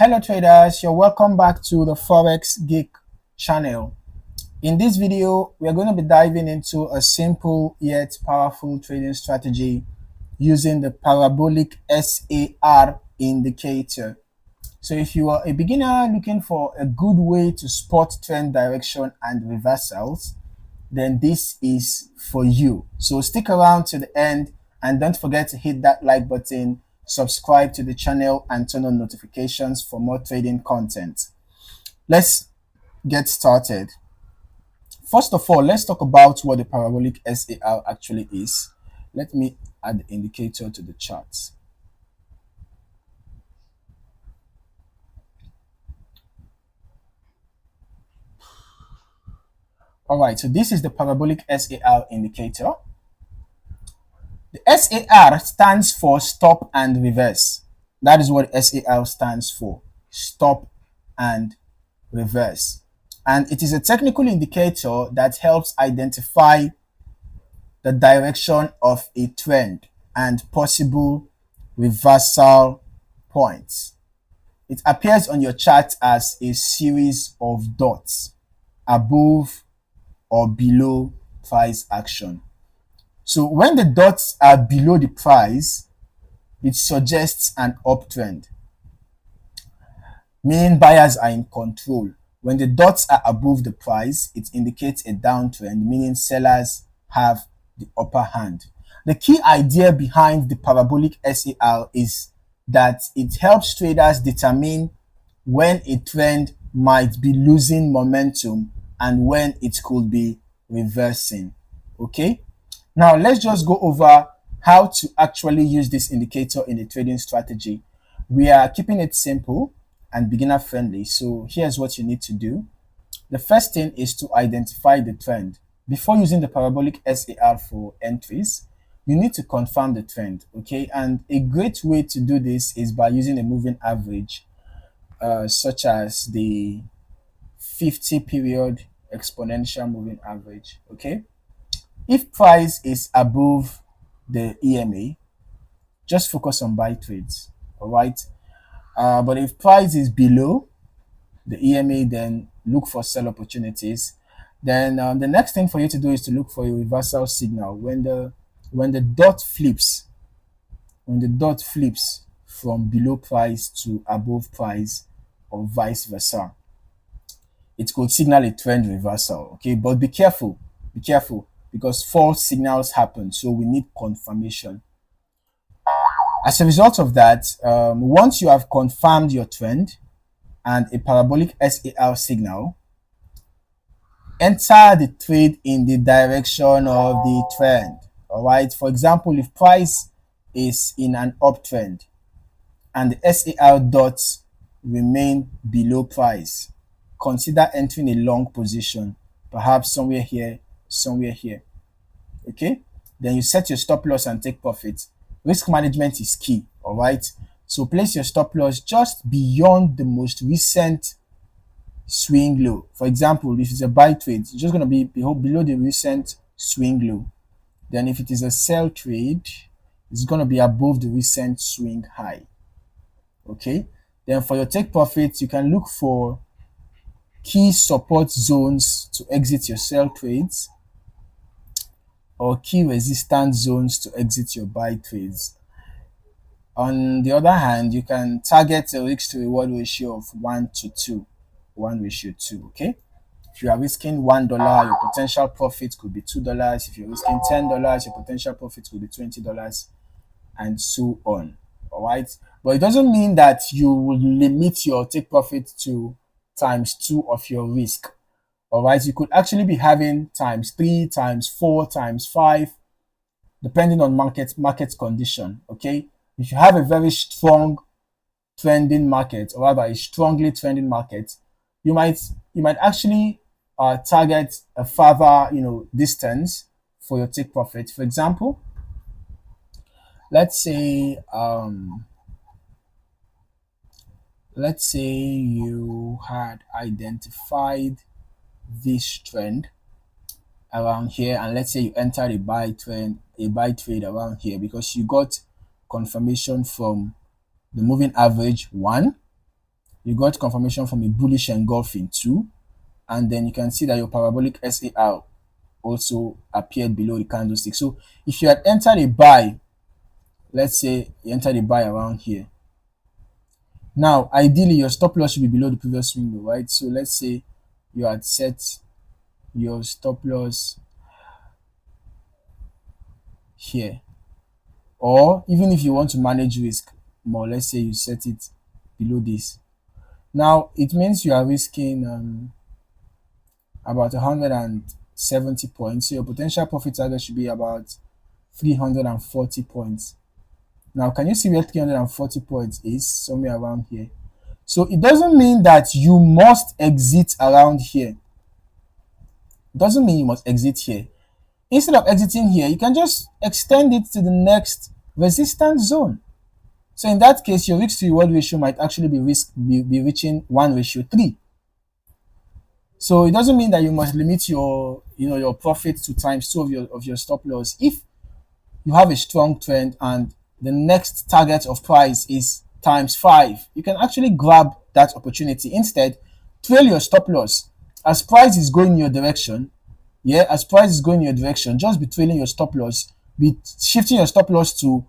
Hello traders, you're welcome back to the Forex Geek channel. In this video, we're going to be diving into a simple yet powerful trading strategy using the Parabolic SAR indicator. So if you are a beginner looking for a good way to spot trend direction and reversals, then this is for you. So stick around to the end and don't forget to hit that like button, subscribe to the channel, and turn on notifications for more trading content. Let's get started. First of all, let's talk about what the Parabolic SAR actually is. Let me add the indicator to the charts. All right, so this is the Parabolic SAR indicator. The SAR stands for stop and reverse. That is what SAR stands for, stop and reverse. And it is a technical indicator that helps identify the direction of a trend and possible reversal points. It appears on your chart as a series of dots above or below price action. So when the dots are below the price, it suggests an uptrend, meaning buyers are in control. When the dots are above the price, it indicates a downtrend, meaning sellers have the upper hand. The key idea behind the Parabolic SAR is that it helps traders determine when a trend might be losing momentum and when it could be reversing. Okay? Now, let's just go over how to actually use this indicator in a trading strategy. We are keeping it simple and beginner friendly. So here's what you need to do. The first thing is to identify the trend. Before using the Parabolic SAR for entries, you need to confirm the trend. Okay, and a great way to do this is by using a moving average, such as the 50-period exponential moving average. Okay. If price is above the EMA, just focus on buy trades, all right? But if price is below the EMA, then look for sell opportunities. Then the next thing for you to do is to look for a reversal signal. When the dot flips, from below price to above price or vice versa, it could signal a trend reversal. Okay, but be careful, because false signals happen, so we need confirmation. As a result of that, once you have confirmed your trend and a Parabolic SAR signal, enter the trade in the direction of the trend. All right, for example, if price is in an uptrend and the SAR dots remain below price, consider entering a long position, perhaps somewhere here, okay? Then you set your stop loss and take profit. Risk management is key, all right? So place your stop loss just beyond the most recent swing low. For example, if it's a buy trade, it's just going to be below the recent swing low. Then if it is a sell trade, it's going to be above the recent swing high. Okay? Then for your take profits, you can look for key support zones to exit your sell trades or key resistance zones to exit your buy trades. On the other hand, you can target a risk to reward ratio of 1:2, okay? If you are risking $1, your potential profit could be $2. If you're risking $10, your potential profit could be $20, and so on, all right? But it doesn't mean that you will limit your take profit to ×2 of your risk. All right, you could actually be having ×3, ×4, ×5, depending on market condition. Okay, if you have a very strong trending market, or rather a strongly trending market, you might actually target a further distance for your take profit. For example, let's say you had identified this trend around here, and let's say you entered a buy trade around here because you got confirmation from the moving average 1 You got confirmation from a bullish engulfing too, and then you can see that your parabolic SAR also appeared below the candlestick. So if you had entered a buy, let's say you entered a buy around here. Now, ideally, your stop loss should be below the previous swing low, right? So let's say you had set your stop loss here, or even if you want to manage risk more, let's say you set it below this. Now it means you are risking about 170 points, so your potential profit target should be about 340 points. Now can you see where 340 points is? Somewhere around here. So it doesn't mean that you must exit around here. It doesn't mean you must exit here. Instead of exiting here, you can just extend it to the next resistance zone. So in that case, your risk to reward ratio might actually be reaching 1:3. So it doesn't mean that you must limit your your profit to ×2 of your stop loss. If you have a strong trend and the next target of price is ×5, you can actually grab that opportunity. Instead, trail your stop loss. As price is going in your direction, as price is going in your direction, just be trailing your stop loss, be shifting your stop loss to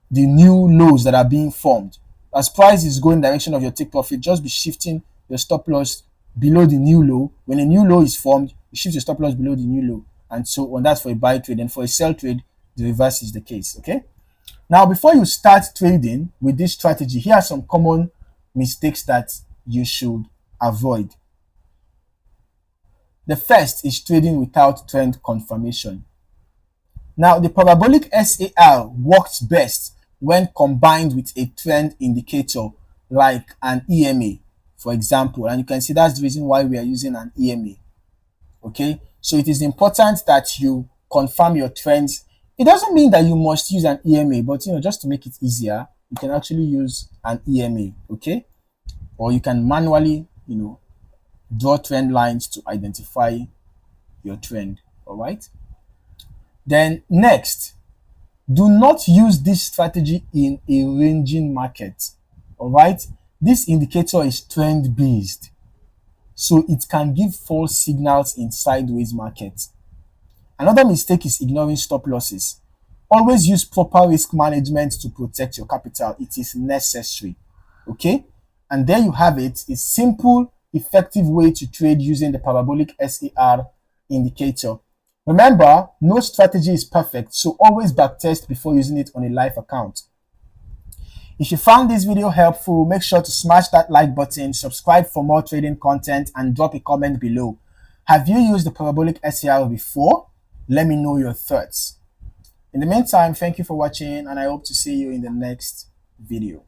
the new lows that are being formed. As price is going in the direction of your take profit, just be shifting your stop loss below the new low. When a new low is formed, you shift your stop loss below the new low, and so on. That's for a buy trade. And for a sell trade, the reverse is the case. Okay. Now, before you start trading with this strategy, here are some common mistakes that you should avoid. The first is trading without trend confirmation. Now, the parabolic SAR works best when combined with a trend indicator like an EMA, for example. And you can see that's the reason why we are using an EMA. Okay, so it is important that you confirm your trends. It doesn't mean that you must use an EMA, but just to make it easier, you can actually use an EMA. Okay, or you can manually draw trend lines to identify your trend. All right. Then next, do not use this strategy in a ranging market. All right. This indicator is trend based, so it can give false signals in sideways markets. Another mistake is ignoring stop losses. Always use proper risk management to protect your capital. It is necessary. Okay. And there you have it. A simple, effective way to trade using the parabolic SAR indicator. Remember, no strategy is perfect, so always backtest before using it on a live account. If you found this video helpful, make sure to smash that like button, subscribe for more trading content, and drop a comment below. Have you used the parabolic SAR before? Let me know your thoughts. In the meantime, thank you for watching, and I hope to see you in the next video.